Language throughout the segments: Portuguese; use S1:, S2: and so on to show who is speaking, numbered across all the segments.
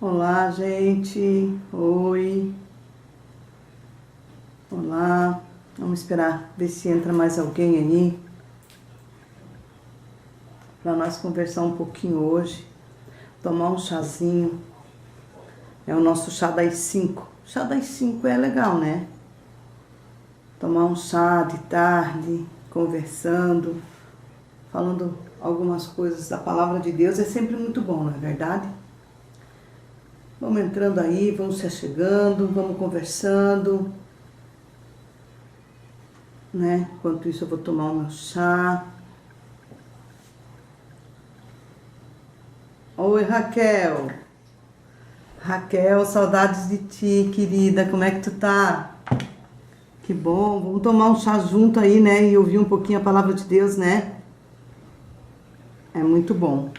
S1: Olá, gente. Oi. Olá. Vamos esperar ver se entra mais alguém aí para nós conversar um pouquinho hoje. Tomar um chazinho. É o nosso chá das 5. Chá das 5 é legal, né? Tomar um chá de tarde, conversando, falando algumas coisas da palavra de Deus é sempre muito bom, não é verdade? Vamos entrando aí, vamos se achegando, vamos conversando, né? Enquanto isso eu vou tomar o meu chá. Oi, Raquel. Raquel, saudades de ti, querida. Como é que tu tá? Que bom. Vamos tomar um chá junto aí, né? E ouvir um pouquinho a palavra de Deus, né? É muito bom.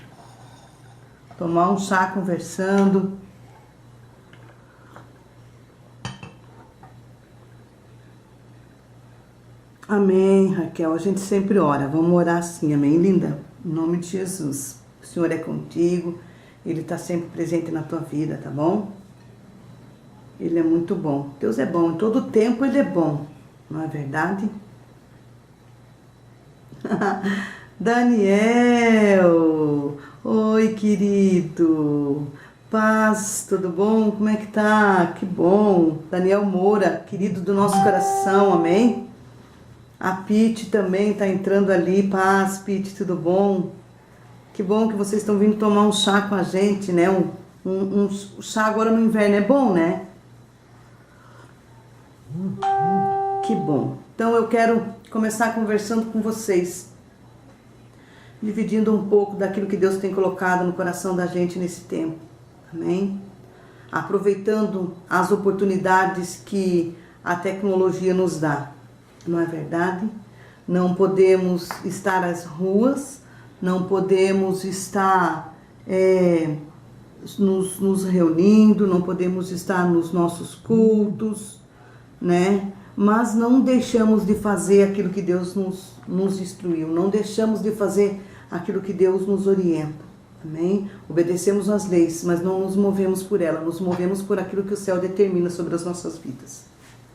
S1: Tomar um chá conversando. Amém, Raquel. A gente sempre ora. Vamos orar assim, amém, linda? Em nome de Jesus. O Senhor é contigo. Ele está sempre presente na tua vida, tá bom? Ele é muito bom. Deus é bom. Em todo tempo Ele é bom. Não é verdade? Daniel! Oi, querido! Paz, tudo bom? Como é que tá? Que bom! Daniel Moura, querido do nosso coração, amém? A Pete também tá entrando ali. Paz, Pete, tudo bom? Que bom que vocês estão vindo tomar um chá com a gente, né? Um chá agora no inverno é bom, né? Que bom. Então eu quero começar conversando com vocês, dividindo um pouco daquilo que Deus tem colocado no coração da gente nesse tempo. Amém? Aproveitando as oportunidades que a tecnologia nos dá. Não é verdade? Não podemos estar às ruas, não podemos estar nos reunindo, não podemos estar nos nossos cultos, né? Mas não deixamos de fazer aquilo que Deus nos instruiu, não deixamos de fazer aquilo que Deus nos orienta, amém? Obedecemos às leis, mas não nos movemos por ela, nos movemos por aquilo que o céu determina sobre as nossas vidas,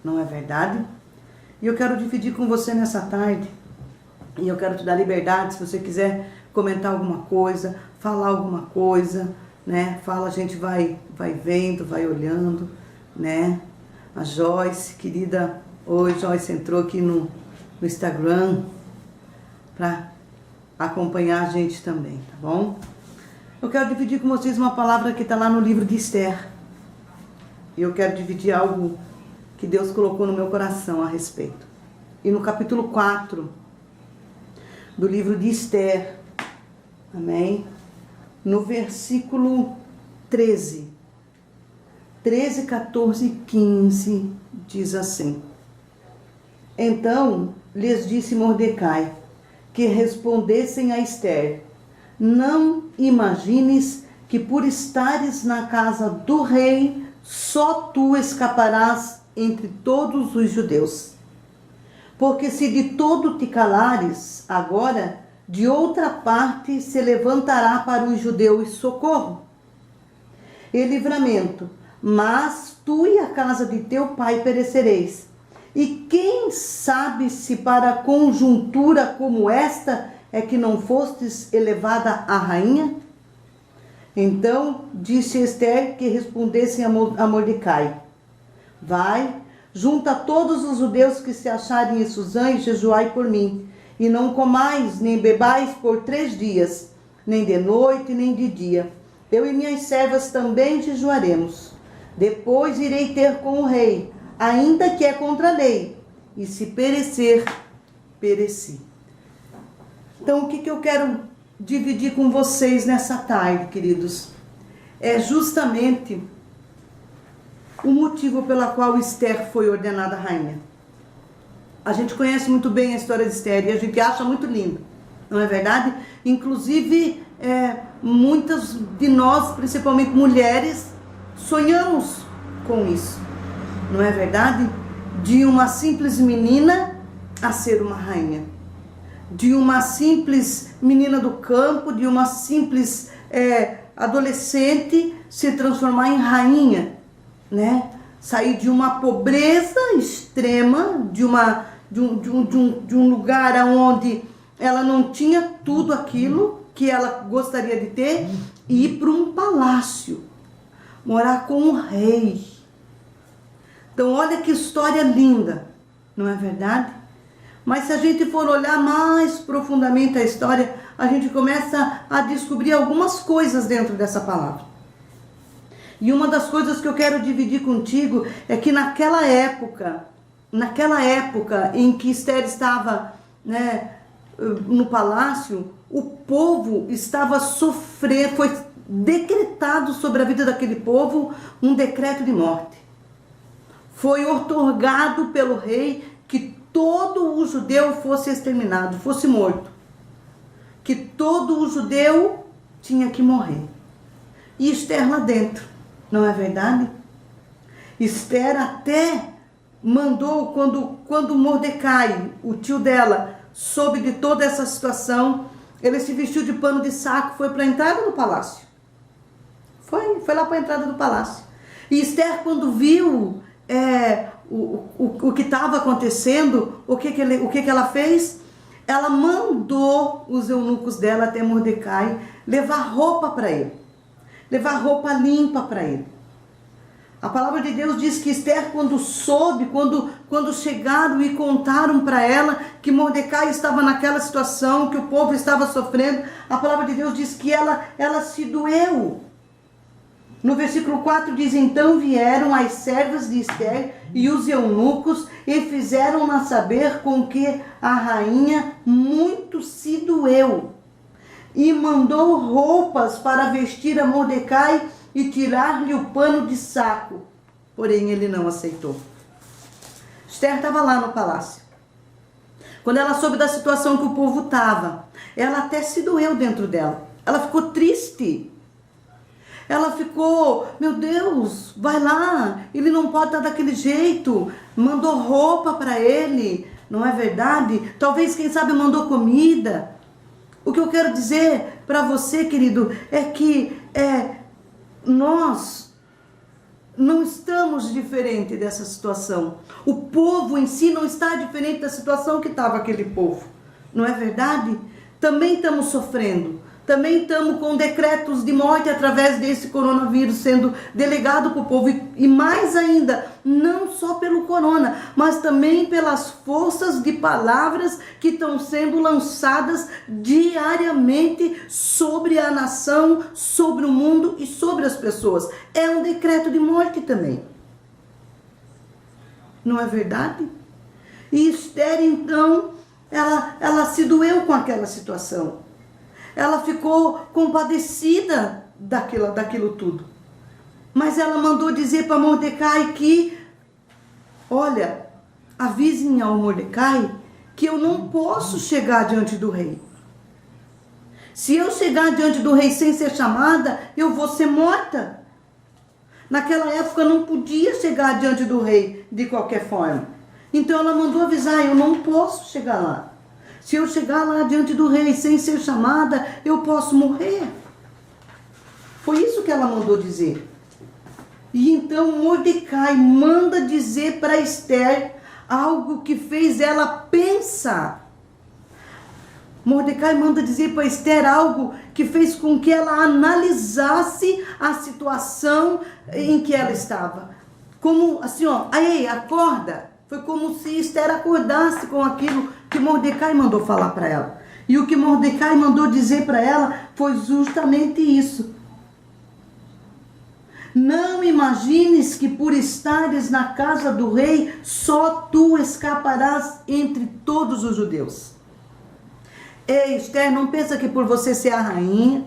S1: não é verdade? E eu quero dividir com você nessa tarde, e eu quero te dar liberdade, se você quiser comentar alguma coisa, falar alguma coisa, né? Fala, a gente vai vendo, vai olhando, né? A Joyce, querida, oi, Joyce entrou aqui no Instagram para acompanhar a gente também, tá bom? Eu quero dividir com vocês uma palavra que está lá no livro de Esther. E eu quero dividir algo que Deus colocou no meu coração a respeito. E no capítulo 4 do livro de Esther, amém? No versículo 13, 14 e 15, diz assim: Então lhes disse Mordecai que respondessem a Esther: Não imagines que por estares na casa do rei, só tu escaparás entre todos os judeus. Porque se de todo te calares, agora, de outra parte se levantará para os judeus socorro e livramento, mas tu e a casa de teu pai perecereis. E quem sabe se para conjuntura como esta é que não fostes elevada a rainha? Então disse Esther que respondessem a Mordecai: Vai, junta todos os judeus que se acharem em Suzã e jejuai por mim, e não comais nem bebais por 3 dias, nem de noite nem de dia. Eu e minhas servas também jejuaremos. Depois irei ter com o rei, ainda que é contra a lei, e se perecer, pereci. Então o que eu quero dividir com vocês nessa tarde, queridos, é justamente o motivo pela qual Esther foi ordenada rainha. A gente conhece muito bem a história de Esther e a gente acha muito linda, não é verdade? Inclusive, muitas de nós, principalmente mulheres, sonhamos com isso, não é verdade? De uma simples menina a ser uma rainha. De uma simples menina do campo, de uma simples adolescente se transformar em rainha, né? Sair de uma pobreza extrema, de um lugar onde ela não tinha tudo aquilo que ela gostaria de ter, e ir para um palácio, morar com um rei. Então olha que história linda, não é verdade? Mas se a gente for olhar mais profundamente a história, a gente começa a descobrir algumas coisas dentro dessa palavra. E uma das coisas que eu quero dividir contigo é que naquela época em que Esther estava, né, no palácio, o povo estava sofrendo, foi decretado sobre a vida daquele povo um decreto de morte. Foi outorgado pelo rei que todo o judeu fosse exterminado, fosse morto. Que todo o judeu tinha que morrer. E Esther lá dentro, não é verdade? Esther até mandou, quando Mordecai, o tio dela, soube de toda essa situação, ele se vestiu de pano de saco, foi para a entrada do palácio. Foi lá para a entrada do palácio. E Esther, quando viu o que estava acontecendo, o que ela fez? Ela mandou os eunucos dela até Mordecai levar roupa para ele, levar roupa limpa para ele. A palavra de Deus diz que Esther, quando soube, quando chegaram e contaram para ela que Mordecai estava naquela situação, que o povo estava sofrendo, a palavra de Deus diz que ela se doeu. No versículo 4 diz: então vieram as servas de Esther e os eunucos e fizeram-na saber com que a rainha muito se doeu. E mandou roupas para vestir a Mordecai e tirar-lhe o pano de saco. Porém ele não aceitou. Esther estava lá no palácio. Quando ela soube da situação que o povo estava, ela até se doeu dentro dela. Ela ficou triste. Ela ficou, meu Deus, vai lá, ele não pode estar daquele jeito. Mandou roupa para ele, não é verdade? Talvez, quem sabe, mandou comida. O que eu quero dizer para você, querido, é que nós não estamos diferente dessa situação. O povo em si não está diferente da situação que estava aquele povo, não é verdade? Também estamos sofrendo. Também estamos com decretos de morte através desse coronavírus sendo delegado para o povo. E mais ainda, não só pelo corona, mas também pelas forças de palavras que estão sendo lançadas diariamente sobre a nação, sobre o mundo e sobre as pessoas. É um decreto de morte também. Não é verdade? E Esther, então, ela se doeu com aquela situação. Ela ficou compadecida daquilo tudo. Mas ela mandou dizer para Mordecai que, olha, avisem ao Mordecai que eu não posso chegar diante do rei. Se eu chegar diante do rei sem ser chamada, eu vou ser morta. Naquela época não podia chegar diante do rei de qualquer forma. Então ela mandou avisar: eu não posso chegar lá. Se eu chegar lá diante do rei sem ser chamada, eu posso morrer. Foi isso que ela mandou dizer. E então Mordecai manda dizer para Esther algo que fez ela pensar. Mordecai manda dizer para Esther algo que fez com que ela analisasse a situação em que ela estava. Como assim, ó, ei, acorda. Foi como se Esther acordasse com aquilo que Mordecai mandou falar para ela. E o que Mordecai mandou dizer para ela foi justamente isso. Não imagines que por estares na casa do rei, só tu escaparás entre todos os judeus. Ei, Esther, não pensa que por você ser a rainha,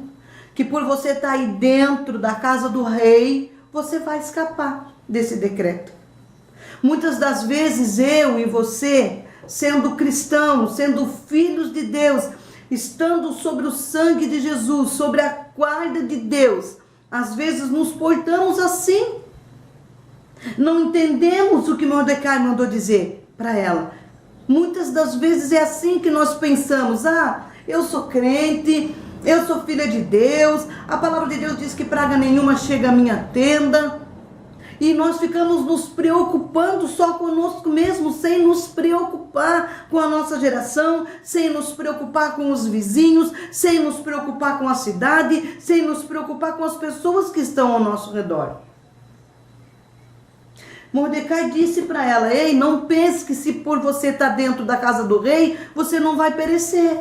S1: que por você estar aí dentro da casa do rei, você vai escapar desse decreto. Muitas das vezes eu e você, sendo cristãos, sendo filhos de Deus, estando sobre o sangue de Jesus, sobre a guarda de Deus, às vezes nos portamos assim. Não entendemos o que Mordecai mandou dizer para ela. Muitas das vezes é assim que nós pensamos: eu sou crente, Eu sou filha de Deus, a palavra de Deus diz que praga nenhuma chega à minha tenda. E nós ficamos nos preocupando só conosco mesmo, sem nos preocupar com a nossa geração, sem nos preocupar com os vizinhos, sem nos preocupar com a cidade, sem nos preocupar com as pessoas que estão ao nosso redor. Mordecai disse para ela: ei, não pense que se por você estar dentro da casa do rei, você não vai perecer.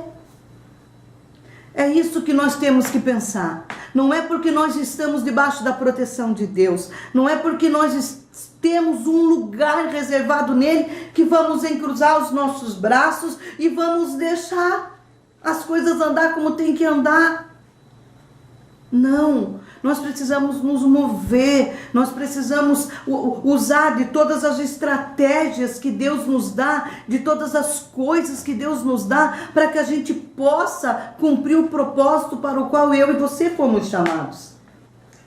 S1: É isso que nós temos que pensar. Não é porque nós estamos debaixo da proteção de Deus, não é porque nós temos um lugar reservado nele que vamos encruzar os nossos braços e vamos deixar as coisas andar como tem que andar. Não, nós precisamos nos mover, nós precisamos usar de todas as estratégias que Deus nos dá, de todas as coisas que Deus nos dá, para que a gente possa cumprir o propósito para o qual eu e você fomos chamados.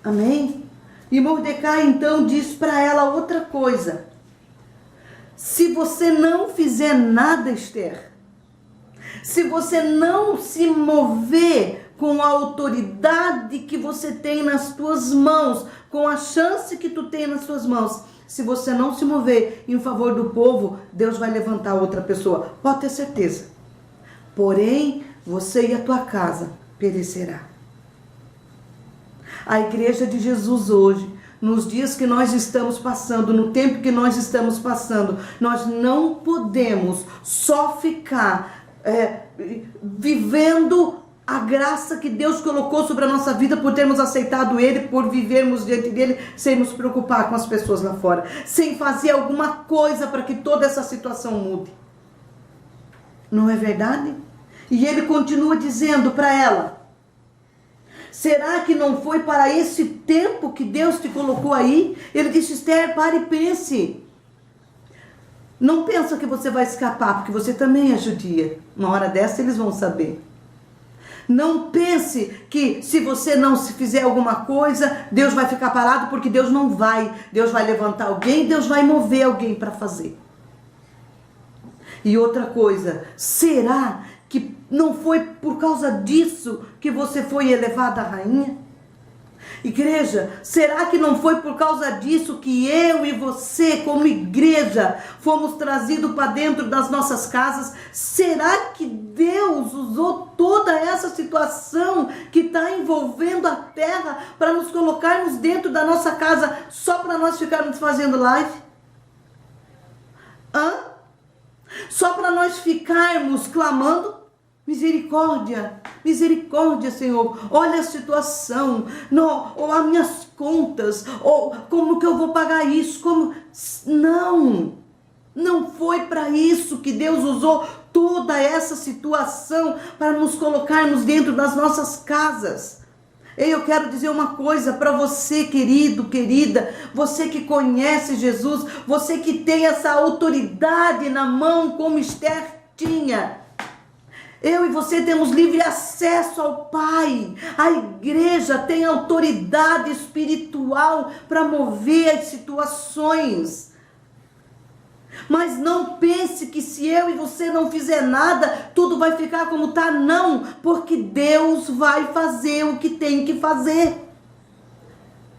S1: Amém? E Mordecai então diz para ela outra coisa: se você não fizer nada, Esther, se você não se mover com a autoridade que você tem nas tuas mãos, com a chance que tu tem nas tuas mãos, se você não se mover em favor do povo, Deus vai levantar outra pessoa, pode ter certeza. Porém, você e a tua casa perecerá. A igreja de Jesus hoje, nos dias que nós estamos passando, no tempo que nós estamos passando, nós não podemos só ficar vivendo a graça que Deus colocou sobre a nossa vida por termos aceitado Ele, por vivermos diante dEle, sem nos preocupar com as pessoas lá fora, sem fazer alguma coisa para que toda essa situação mude. Não é verdade? E ele continua dizendo para ela: será que não foi para esse tempo que Deus te colocou aí? Ele disse: Esther, pare e pense. Não pensa que você vai escapar, porque você também é judia. Uma hora dessa eles vão saber. Não pense que se você não se fizer alguma coisa, Deus vai ficar parado, porque Deus não vai. Deus vai levantar alguém, Deus vai mover alguém para fazer. E outra coisa, será que não foi por causa disso que você foi elevada a rainha? Igreja, será que não foi por causa disso que eu e você, como igreja, fomos trazidos para dentro das nossas casas? Será que Deus usou toda essa situação que está envolvendo a terra para nos colocarmos dentro da nossa casa só para nós ficarmos fazendo live? Só para nós ficarmos clamando? Misericórdia, misericórdia, Senhor, olha a situação, não, ou as minhas contas, ou como que eu vou pagar isso, como... Não foi para isso que Deus usou toda essa situação para nos colocarmos dentro das nossas casas. Eu quero dizer uma coisa para você, querido, querida, você que conhece Jesus, você que tem essa autoridade na mão como Esther tinha. Eu e você temos livre acesso ao Pai. A igreja tem autoridade espiritual para mover as situações. Mas não pense que se eu e você não fizer nada, tudo vai ficar como está. Não, porque Deus vai fazer o que tem que fazer.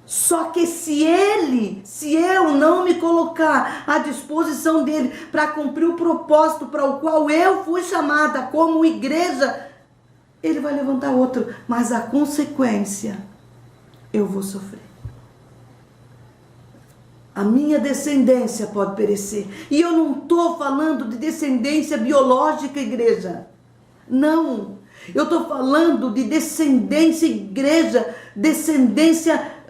S1: Só que se eu não me colocar à disposição dele para cumprir o propósito para o qual eu fui chamada como igreja, ele vai levantar outro, mas a consequência eu vou sofrer. A minha descendência pode perecer. E eu não estou falando de descendência biológica, igreja. Não. Eu estou falando de descendência, igreja, descendência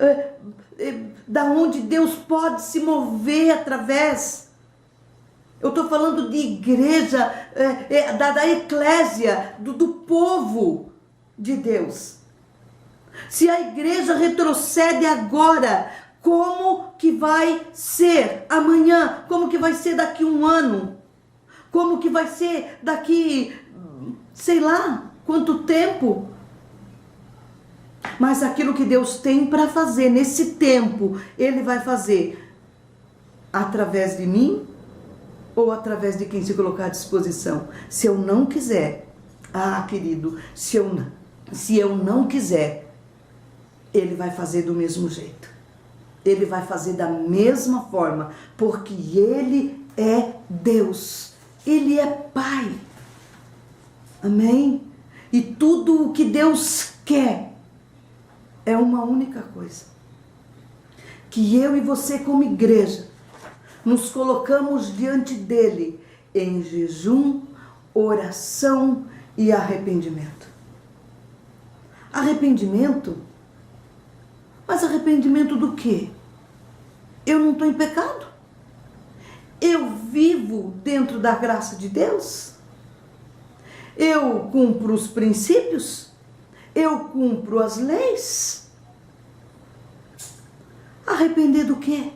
S1: da onde Deus pode se mover através. Eu estou falando de igreja, da eclésia, do povo de Deus. Se a igreja retrocede agora, como que vai ser amanhã? Como que vai ser daqui um ano? Como que vai ser daqui, sei lá, quanto tempo? Mas aquilo que Deus tem para fazer nesse tempo, Ele vai fazer através de mim ou através de quem se colocar à disposição. Se eu não quiser, querido, se eu se eu não quiser, Ele vai fazer do mesmo jeito. Ele vai fazer da mesma forma, porque Ele é Deus. Ele é Pai. Amém? E tudo o que Deus quer é uma única coisa. Que eu e você como igreja nos colocamos diante dele em jejum, oração e arrependimento. Arrependimento? Mas arrependimento do quê? Eu não estou em pecado? Eu vivo dentro da graça de Deus? Eu cumpro os princípios? Eu cumpro as leis? Arrepender do quê?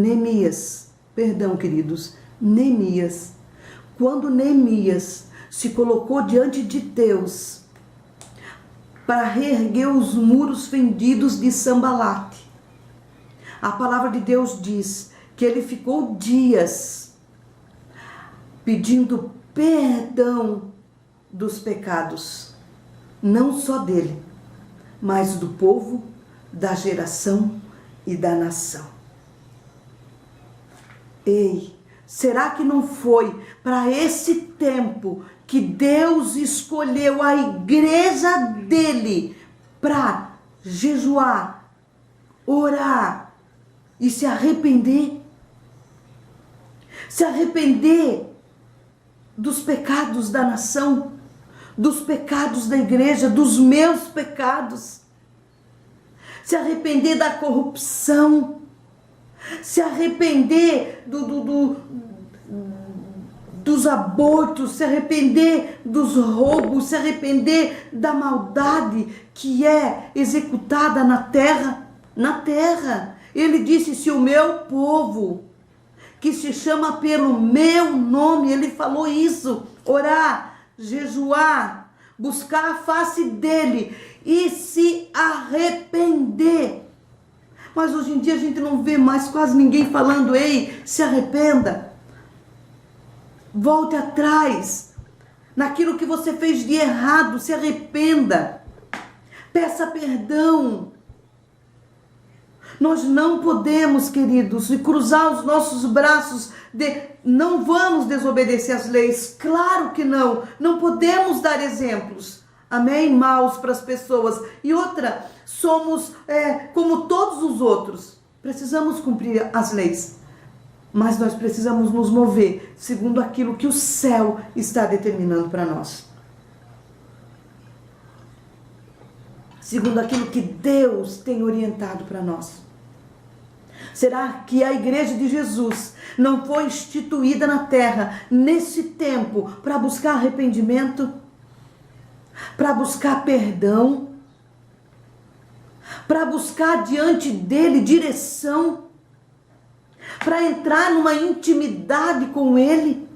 S1: Neemias, quando Neemias se colocou diante de Deus para reerguer os muros fendidos de Sambalate, a palavra de Deus diz que ele ficou dias pedindo perdão dos pecados, não só dele, mas do povo, da geração e da nação. Ei, será que não foi para esse tempo que Deus escolheu a igreja dele para jejuar, orar e se arrepender? Se arrepender dos pecados da nação, dos pecados da igreja, dos meus pecados. Se arrepender da corrupção, se arrepender dos abortos, se arrepender dos roubos, se arrepender da maldade que é executada na terra. Na terra, ele disse, se o meu povo, que se chama pelo meu nome, ele falou isso, orar, jejuar, buscar a face dele e se arrepender. Mas hoje em dia a gente não vê mais quase ninguém falando, ei, se arrependa. Volte atrás naquilo que você fez de errado, se arrependa. Peça perdão. Nós não podemos, queridos, cruzar os nossos braços, não vamos desobedecer as leis, claro que não. Não podemos dar exemplos, amém, maus para as pessoas. E outra, somos como todos os outros, precisamos cumprir as leis, mas nós precisamos nos mover segundo aquilo que o céu está determinando para nós, segundo aquilo que Deus tem orientado para nós. Será que a igreja de Jesus não foi instituída na terra nesse tempo para buscar arrependimento, para buscar perdão, para buscar diante dele direção, para entrar numa intimidade com ele?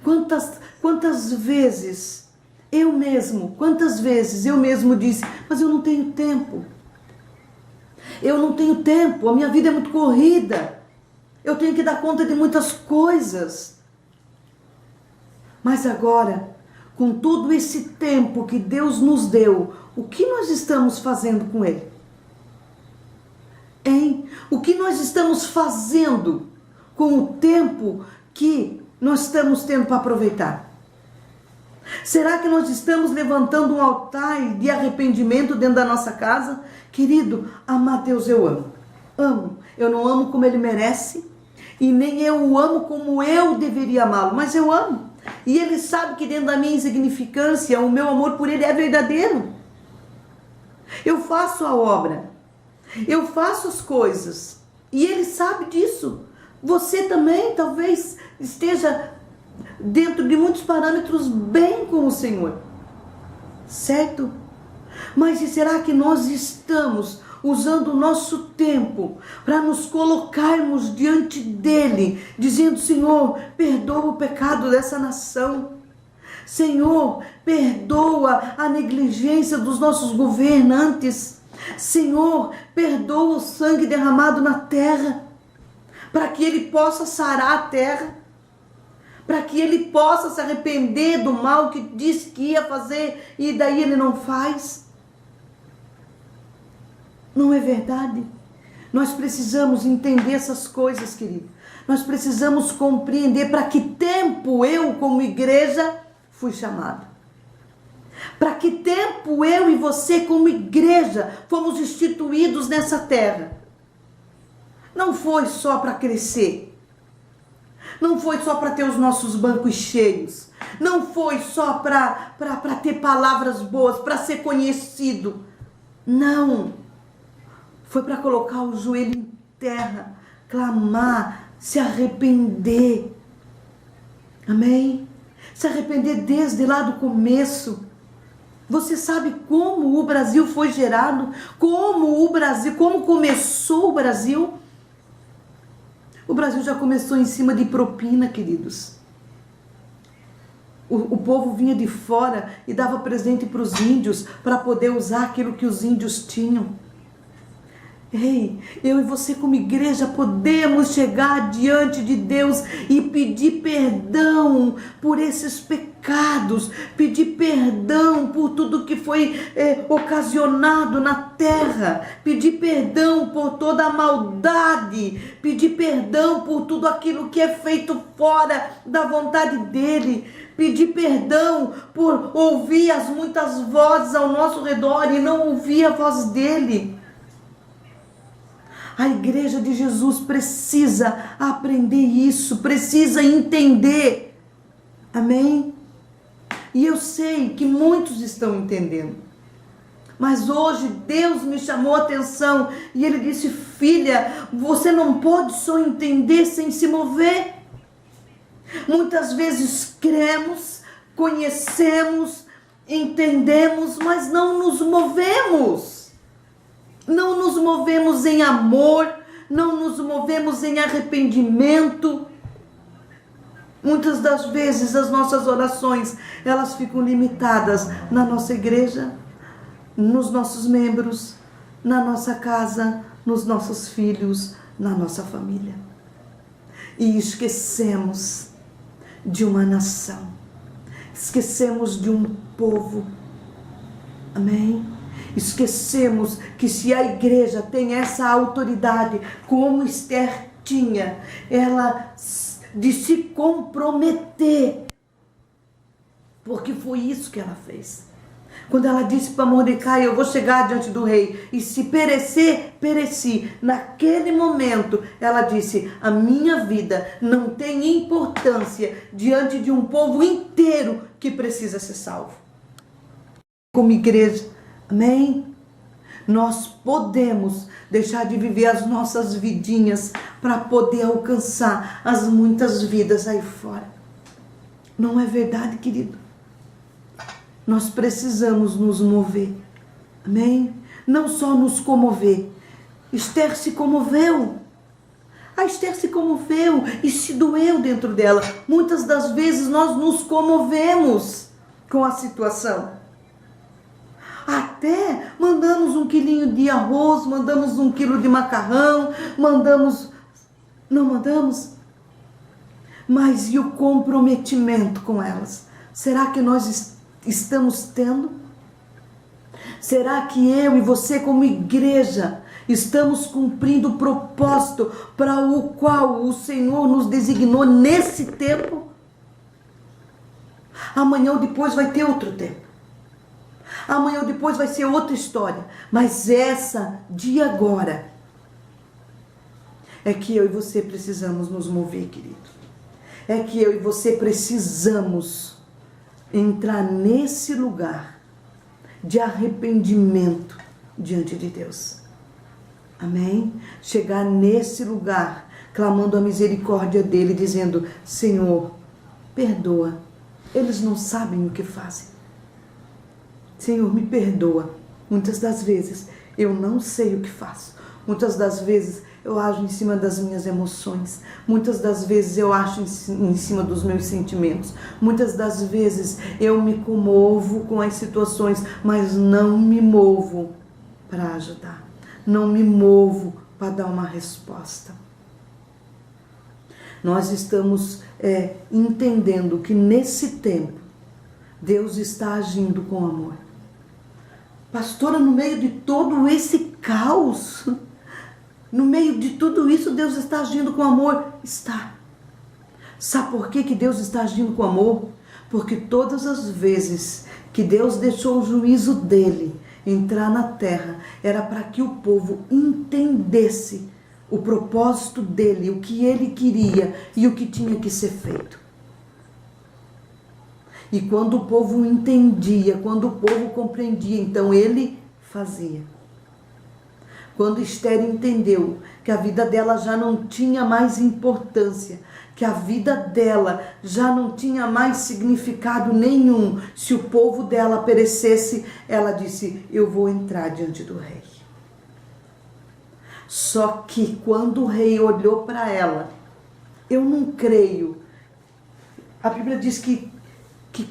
S1: Quantas vezes eu mesmo disse, mas eu não tenho tempo. Eu não tenho tempo, a minha vida é muito corrida. Eu tenho que dar conta de muitas coisas. Mas agora, com todo esse tempo que Deus nos deu, o que nós estamos fazendo com ele? Hein? O que nós estamos fazendo com o tempo que nós estamos tendo para aproveitar? Será que nós estamos levantando um altar de arrependimento dentro da nossa casa? Querido, amar Deus eu amo. Amo. Eu não amo como ele merece e nem eu o amo como eu deveria amá-lo, mas eu amo. E ele sabe que dentro da minha insignificância, o meu amor por ele é verdadeiro. Eu faço a obra, eu faço as coisas e ele sabe disso. Você também talvez esteja dentro de muitos parâmetros bem com o Senhor, certo? Mas e será que nós estamos usando o nosso tempo para nos colocarmos diante dele, dizendo, Senhor, perdoa o pecado dessa nação, Senhor, perdoa a negligência dos nossos governantes, Senhor, perdoa o sangue derramado na terra, para que ele possa sarar a terra, para que ele possa se arrepender do mal que disse que ia fazer e daí ele não faz. Não é verdade? Nós precisamos entender essas coisas, querido. Nós precisamos compreender para que tempo eu, como igreja, fui chamada. Para que tempo eu e você, como igreja, fomos instituídos nessa terra. Não foi só para crescer. Não foi só para ter os nossos bancos cheios. Não foi só para ter palavras boas, para ser conhecido. Não. Foi para colocar o joelho em terra, clamar, se arrepender. Amém? Se arrepender desde lá do começo. Você sabe como o Brasil foi gerado? Como começou o Brasil? O Brasil já começou em cima de propina, queridos. O povo vinha de fora e dava presente para os índios, para poder usar aquilo que os índios tinham. Ei, eu e você como igreja podemos chegar diante de Deus e pedir perdão por esses pecados, pedir perdão por tudo que foi ocasionado na terra, pedir perdão por toda a maldade, pedir perdão por tudo aquilo que é feito fora da vontade dEle, pedir perdão por ouvir as muitas vozes ao nosso redor e não ouvir a voz dEle. A igreja de Jesus precisa aprender isso, precisa entender. Amém? E eu sei que muitos estão entendendo. Mas hoje Deus me chamou a atenção e Ele disse: filha, você não pode só entender sem se mover. Muitas vezes cremos, conhecemos, entendemos, mas não nos movemos. Não nos movemos em amor, não nos movemos em arrependimento. Muitas das vezes as nossas orações, elas ficam limitadas na nossa igreja, nos nossos membros, na nossa casa, nos nossos filhos, na nossa família. E esquecemos de uma nação, esquecemos de um povo. Amém? Esquecemos que se a igreja tem essa autoridade, como Esther tinha, ela de se comprometer, porque foi isso que ela fez. Quando ela disse para Mordecai: eu vou chegar diante do rei, e se perecer, pereci. Naquele momento, ela disse: a minha vida não tem importância diante de um povo inteiro que precisa ser salvo. Como igreja, amém? Nós podemos deixar de viver as nossas vidinhas para poder alcançar as muitas vidas aí fora. Não é verdade, querido? Nós precisamos nos mover, amém? Não só nos comover. Esther se comoveu. A Esther se comoveu e se doeu dentro dela. Muitas das vezes nós nos comovemos com a situação. Até mandamos 1 quilinho de arroz, mandamos 1 quilo de macarrão, não mandamos? Mas e o comprometimento com elas? Será que nós estamos tendo? Será que eu e você como igreja estamos cumprindo o propósito para o qual o Senhor nos designou nesse tempo? Amanhã ou depois vai ter outro tempo. Amanhã ou depois vai ser outra história. Mas essa de agora é que eu e você precisamos nos mover, querido. É que eu e você precisamos entrar nesse lugar de arrependimento diante de Deus. Amém? Chegar nesse lugar, clamando a misericórdia dele, dizendo: Senhor, perdoa. Eles não sabem o que fazem. Senhor, me perdoa. Muitas das vezes eu não sei o que faço. Muitas das vezes eu ajo em cima das minhas emoções. Muitas das vezes eu acho em cima dos meus sentimentos. Muitas das vezes eu me comovo com as situações, mas não me movo para ajudar. Não me movo para dar uma resposta. nós estamos entendendo que nesse tempo, Deus está agindo com amor. Pastora, no meio de todo esse caos, no meio de tudo isso, Deus está agindo com amor? Está. Sabe por que Deus está agindo com amor? Porque todas as vezes que Deus deixou o juízo dele entrar na terra, era para que o povo entendesse o propósito dele, o que ele queria e o que tinha que ser feito. E quando o povo entendia, quando o povo compreendia, então ele fazia. Quando Esther entendeu que a vida dela já não tinha mais importância, que a vida dela já não tinha mais significado nenhum, se o povo dela perecesse, ela disse: eu vou entrar diante do rei. Só que quando o rei olhou para ela, eu não creio. A Bíblia diz que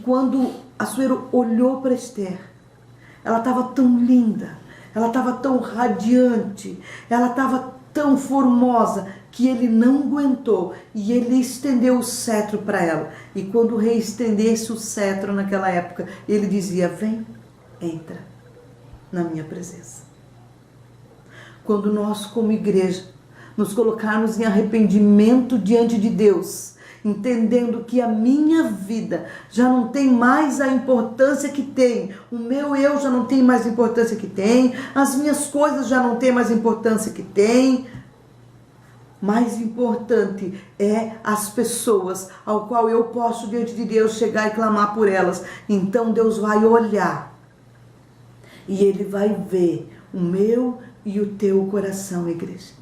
S1: quando Assuero olhou para Esther, ela estava tão linda, ela estava tão radiante, ela estava tão formosa, que ele não aguentou e ele estendeu o cetro para ela. E quando o rei estendesse o cetro naquela época, ele dizia: vem, entra na minha presença. Quando nós, como igreja, nos colocarmos em arrependimento diante de Deus, entendendo que a minha vida já não tem mais a importância que tem, o meu eu já não tem mais a importância que tem, as minhas coisas já não têm mais a importância que tem. Mais importante é as pessoas ao qual eu posso diante de Deus chegar e clamar por elas. Então Deus vai olhar e Ele vai ver o meu e o teu coração, igreja.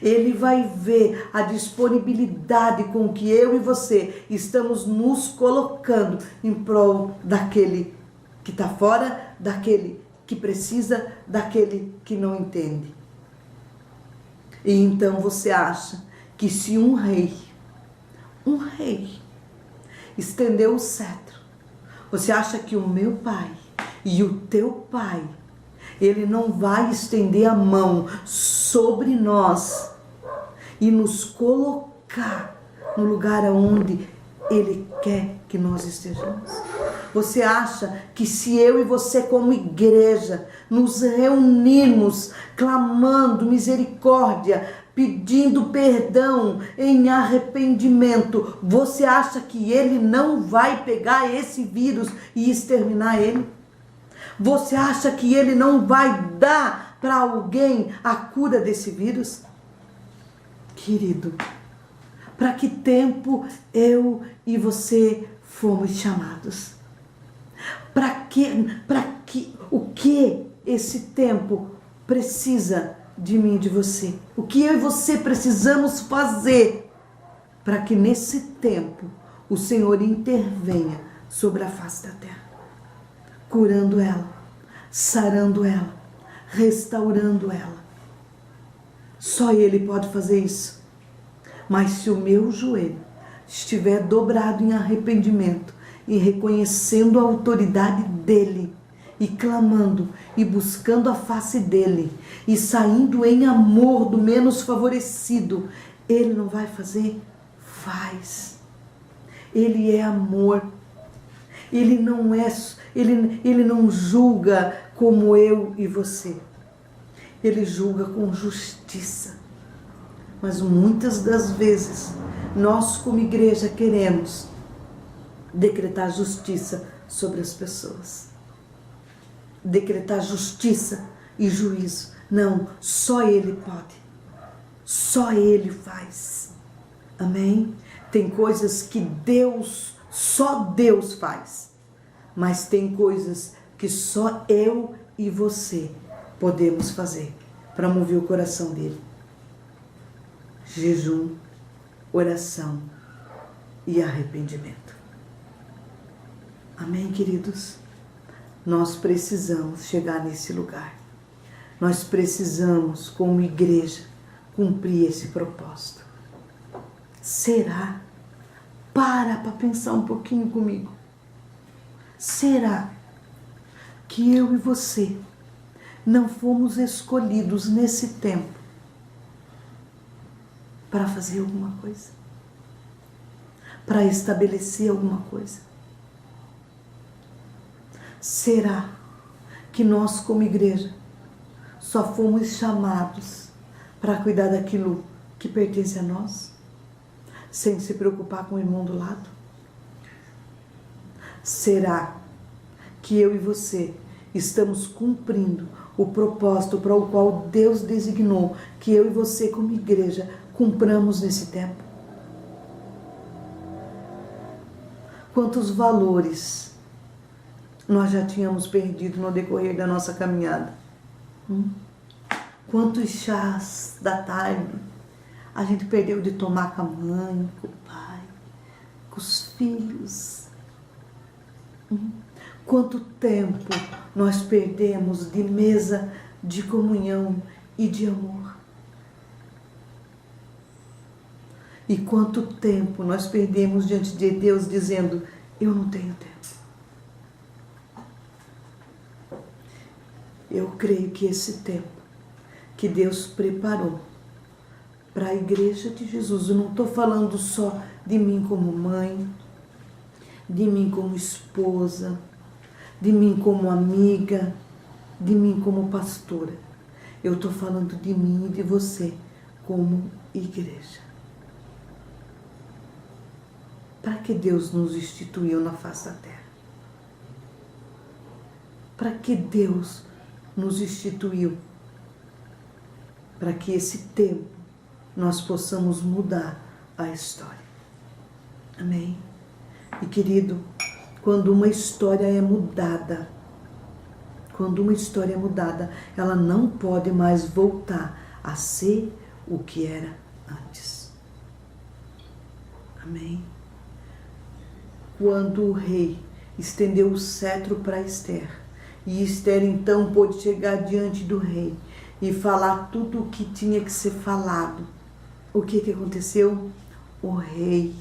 S1: Ele vai ver a disponibilidade com que eu e você estamos nos colocando em prol daquele que está fora, daquele que precisa, daquele que não entende. E então você acha que se um rei estendeu o cetro, você acha que o meu pai e o teu pai, ele não vai estender a mão sobre nós e nos colocar no lugar onde ele quer que nós estejamos? Você acha que se eu e você como igreja nos reunirmos clamando misericórdia, pedindo perdão em arrependimento, você acha que ele não vai pegar esse vírus e exterminar ele? Você acha que ele não vai dar para alguém a cura desse vírus? Querido, para que tempo eu e você fomos chamados? O que esse tempo precisa de mim e de você? O que eu e você precisamos fazer para que nesse tempo o Senhor intervenha sobre a face da terra, curando ela, sarando ela, restaurando ela? Só Ele pode fazer isso. Mas se o meu joelho estiver dobrado em arrependimento e reconhecendo a autoridade dEle, e clamando e buscando a face dEle, e saindo em amor do menos favorecido, Ele não vai fazer? Faz. Ele é amor. Ele não julga como eu e você. Ele julga com justiça. Mas muitas das vezes, nós como igreja queremos decretar justiça sobre as pessoas. Decretar justiça e juízo. Não, só Ele pode. Só Ele faz. Amém? Tem coisas que só Deus faz. Mas tem coisas que só eu e você podemos fazer para mover o coração dele. Jejum, oração e arrependimento. Amém, queridos? Nós precisamos chegar nesse lugar. Nós precisamos, como igreja, cumprir esse propósito. Será? Para pensar um pouquinho comigo. Será que eu e você não fomos escolhidos nesse tempo para fazer alguma coisa? para estabelecer alguma coisa? Será que nós, como igreja, só fomos chamados para cuidar daquilo que pertence a nós, sem se preocupar com o irmão do lado? Será que eu e você estamos cumprindo o propósito para o qual Deus designou que eu e você, como igreja, cumpramos nesse tempo? Quantos valores nós já tínhamos perdido no decorrer da nossa caminhada? Quantos chás da tarde a gente perdeu de tomar com a mãe, com o pai, com os filhos? Quanto tempo nós perdemos de mesa de comunhão e de amor? E quanto tempo nós perdemos diante de Deus dizendo, eu não tenho tempo. Eu creio que esse tempo que Deus preparou para a igreja de Jesus, eu não estou falando só de mim como mãe, de mim como esposa, de mim como amiga, de mim como pastora. Eu estou falando de mim e de você como igreja. Para que Deus nos instituiu na face da terra? Para que Deus nos instituiu? Para que esse tempo nós possamos mudar a história. Amém? E querido, quando uma história é mudada, ela não pode mais voltar a ser o que era antes. Amém? Quando o rei estendeu o cetro para Esther, e Esther então pôde chegar diante do rei e falar tudo o que tinha que ser falado, o que aconteceu? O rei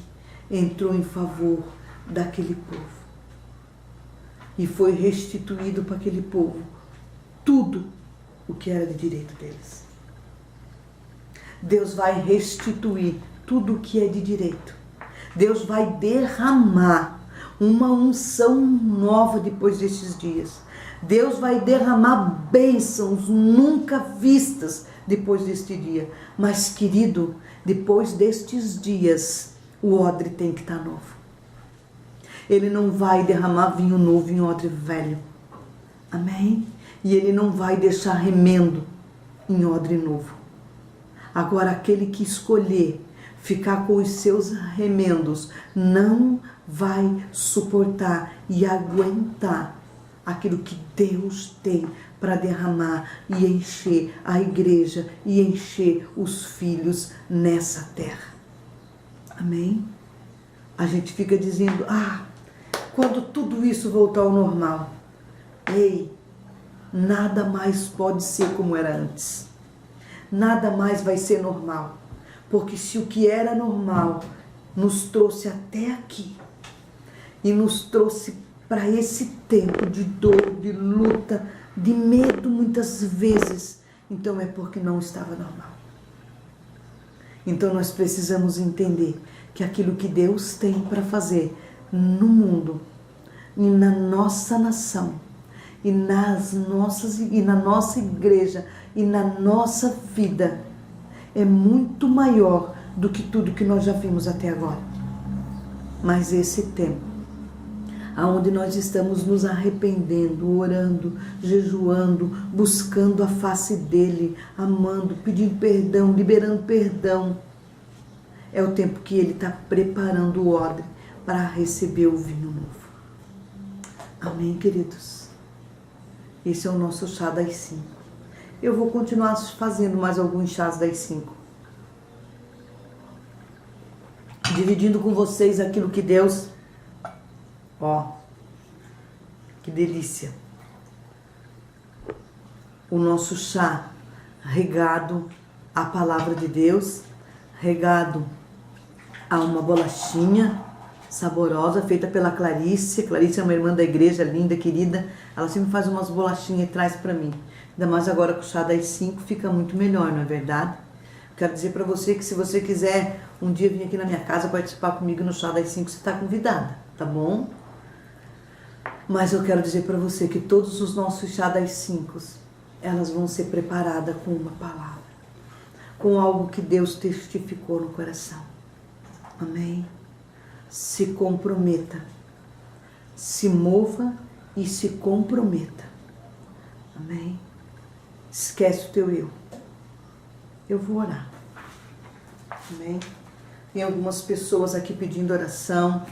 S1: entrou em favor daquele povo. E foi restituído para aquele povo tudo o que era de direito deles. Deus vai restituir tudo o que é de direito. Deus vai derramar uma unção nova depois destes dias. Deus vai derramar bênçãos nunca vistas depois deste dia. Mas, querido, depois destes dias, o odre tem que estar novo. Ele não vai derramar vinho novo em odre velho. Amém? E ele não vai deixar remendo em odre novo. Agora, aquele que escolher ficar com os seus remendos não vai suportar e aguentar aquilo que Deus tem para derramar e encher a igreja e encher os filhos nessa terra. Amém? A gente fica dizendo, quando tudo isso voltar ao normal, ei, nada mais pode ser como era antes. Nada mais vai ser normal. Porque se o que era normal nos trouxe até aqui e nos trouxe para esse tempo de dor, de luta, de medo muitas vezes, então é porque não estava normal. Então nós precisamos entender que aquilo que Deus tem para fazer no mundo e na nossa nação e na nossa igreja e na nossa vida é muito maior do que tudo que nós já vimos até agora. Mas esse tempo, aonde nós estamos nos arrependendo, orando, jejuando, buscando a face dele, amando, pedindo perdão, liberando perdão, é o tempo que ele está preparando o odre para receber o vinho novo. Amém, queridos? Esse é o nosso chá das 5. Eu vou continuar fazendo mais alguns chás das 5. Dividindo com vocês aquilo que Deus... que delícia. O nosso chá regado à palavra de Deus, regado a uma bolachinha saborosa feita pela Clarice. Clarice é uma irmã da igreja, linda, querida. Ela sempre faz umas bolachinhas e traz para mim. Ainda mais agora com o chá das 5 fica muito melhor, não é verdade? Quero dizer para você que se você quiser um dia vir aqui na minha casa participar comigo no Chá das 5, você está convidada, tá bom? Mas eu quero dizer para você que todos os nossos Chá das 5, elas vão ser preparadas com uma palavra, com algo que Deus testificou no coração. Amém? Se comprometa, se mova e se comprometa. Amém? Esquece o teu eu. Eu vou orar. Amém? Tem algumas pessoas aqui pedindo oração.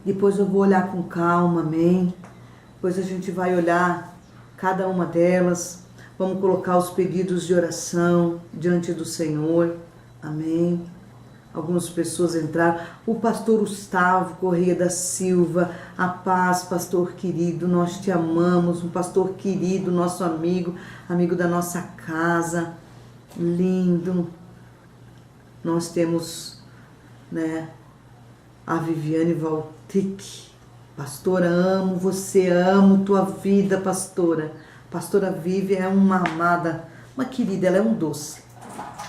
S1: Depois eu vou olhar com calma, amém? Depois a gente vai olhar cada uma delas. Vamos colocar os pedidos de oração diante do Senhor, amém? Algumas pessoas entraram. O pastor Gustavo Correia da Silva, a paz, pastor querido, nós te amamos. Um pastor querido, nosso amigo, amigo da nossa casa, lindo. Nós temos, né, a Viviane Valtric. Pastora, amo você, amo tua vida, pastora. Pastora Vivi é uma amada, uma querida, ela é um doce.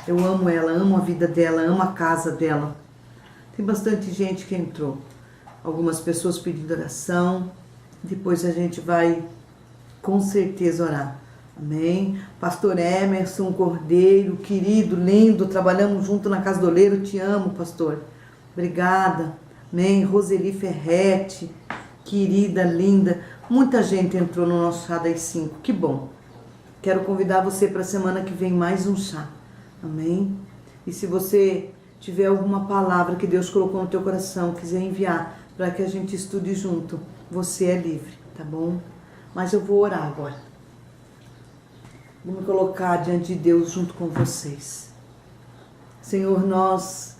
S1: Eu amo ela, amo a vida dela, amo a casa dela. Tem bastante gente que entrou. Algumas pessoas pedindo oração. Depois a gente vai, com certeza, orar. Amém? Pastor Emerson Cordeiro, querido, lindo, trabalhamos junto na Casa do Oleiro. Te amo, pastor. Obrigada. Amém? Roseli Ferretti, querida, linda. Muita gente entrou no nosso Chá das 5. Que bom. Quero convidar você para a semana que vem mais um chá. Amém? E se você tiver alguma palavra que Deus colocou no teu coração, quiser enviar para que a gente estude junto, você é livre, tá bom? Mas eu vou orar agora. Vou me colocar diante de Deus junto com vocês. Senhor, nós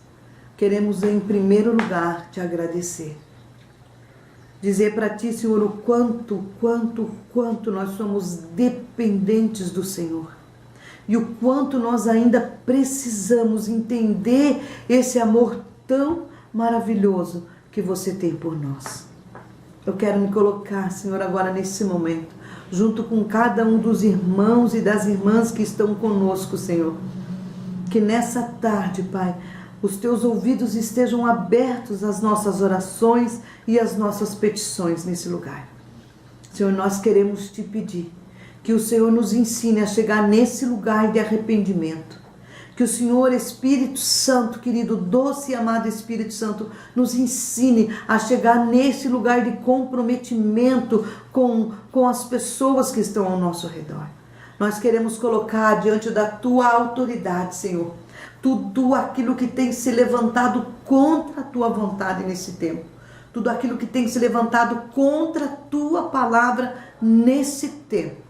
S1: queremos em primeiro lugar te agradecer. Dizer para ti, Senhor, o quanto nós somos dependentes do Senhor. E o quanto nós ainda precisamos entender esse amor tão maravilhoso que você tem por nós. Eu quero me colocar, Senhor, agora nesse momento, junto com cada um dos irmãos e das irmãs que estão conosco, Senhor. Que nessa tarde, Pai, os teus ouvidos estejam abertos às nossas orações e às nossas petições nesse lugar. Senhor, nós queremos te pedir que o Senhor nos ensine a chegar nesse lugar de arrependimento. Que o Senhor, Espírito Santo, querido, doce e amado Espírito Santo, nos ensine a chegar nesse lugar de comprometimento com as pessoas que estão ao nosso redor. Nós queremos colocar diante da tua autoridade, Senhor, tudo aquilo que tem se levantado contra a tua vontade nesse tempo. Tudo aquilo que tem se levantado contra a tua palavra nesse tempo.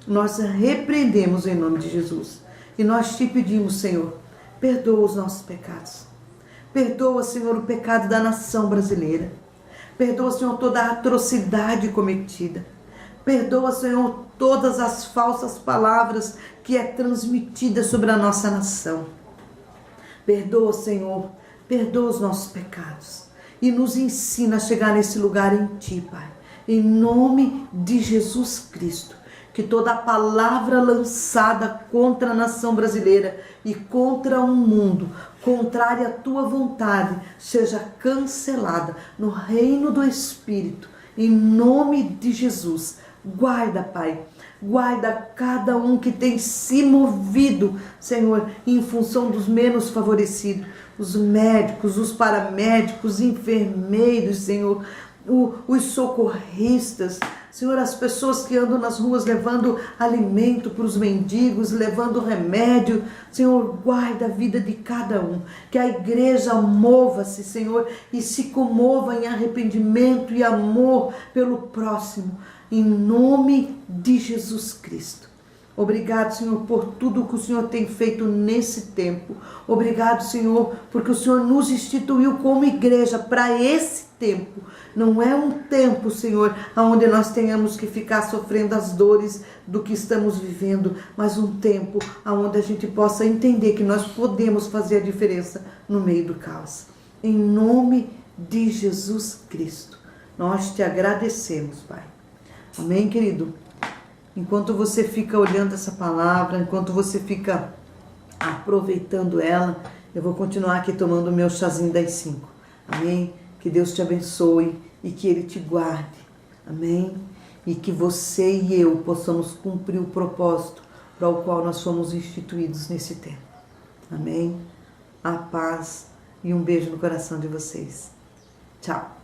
S1: Nós repreendemos em nome de Jesus. E nós te pedimos, Senhor, perdoa os nossos pecados. Perdoa, Senhor, o pecado da nação brasileira. Perdoa, Senhor, toda a atrocidade cometida. Perdoa, Senhor, todas as falsas palavras que é transmitida sobre a nossa nação. Perdoa, Senhor, perdoa os nossos pecados. E nos ensina a chegar nesse lugar em Ti, Pai. Em nome de Jesus Cristo. Que toda palavra lançada contra a nação brasileira e contra o mundo, contrária à tua vontade, seja cancelada no reino do Espírito, em nome de Jesus. Guarda, Pai, guarda cada um que tem se movido, Senhor, em função dos menos favorecidos, os médicos, os paramédicos, enfermeiros, Senhor, os socorristas, Senhor, as pessoas que andam nas ruas levando alimento para os mendigos, levando remédio. Senhor, guarda a vida de cada um. Que a igreja mova-se, Senhor, e se comova em arrependimento e amor pelo próximo. Em nome de Jesus Cristo. Obrigado, Senhor, por tudo que o Senhor tem feito nesse tempo. Obrigado, Senhor, porque o Senhor nos instituiu como igreja para esse tempo. Não é um tempo, Senhor, onde nós tenhamos que ficar sofrendo as dores do que estamos vivendo, mas um tempo onde a gente possa entender que nós podemos fazer a diferença no meio do caos. Em nome de Jesus Cristo, nós te agradecemos, Pai. Amém, querido? Enquanto você fica olhando essa palavra, enquanto você fica aproveitando ela, eu vou continuar aqui tomando o meu chazinho das 5. Amém? Que Deus te abençoe e que Ele te guarde. Amém? E que você e eu possamos cumprir o propósito para o qual nós fomos instituídos nesse tempo. Amém? A paz e um beijo no coração de vocês. Tchau.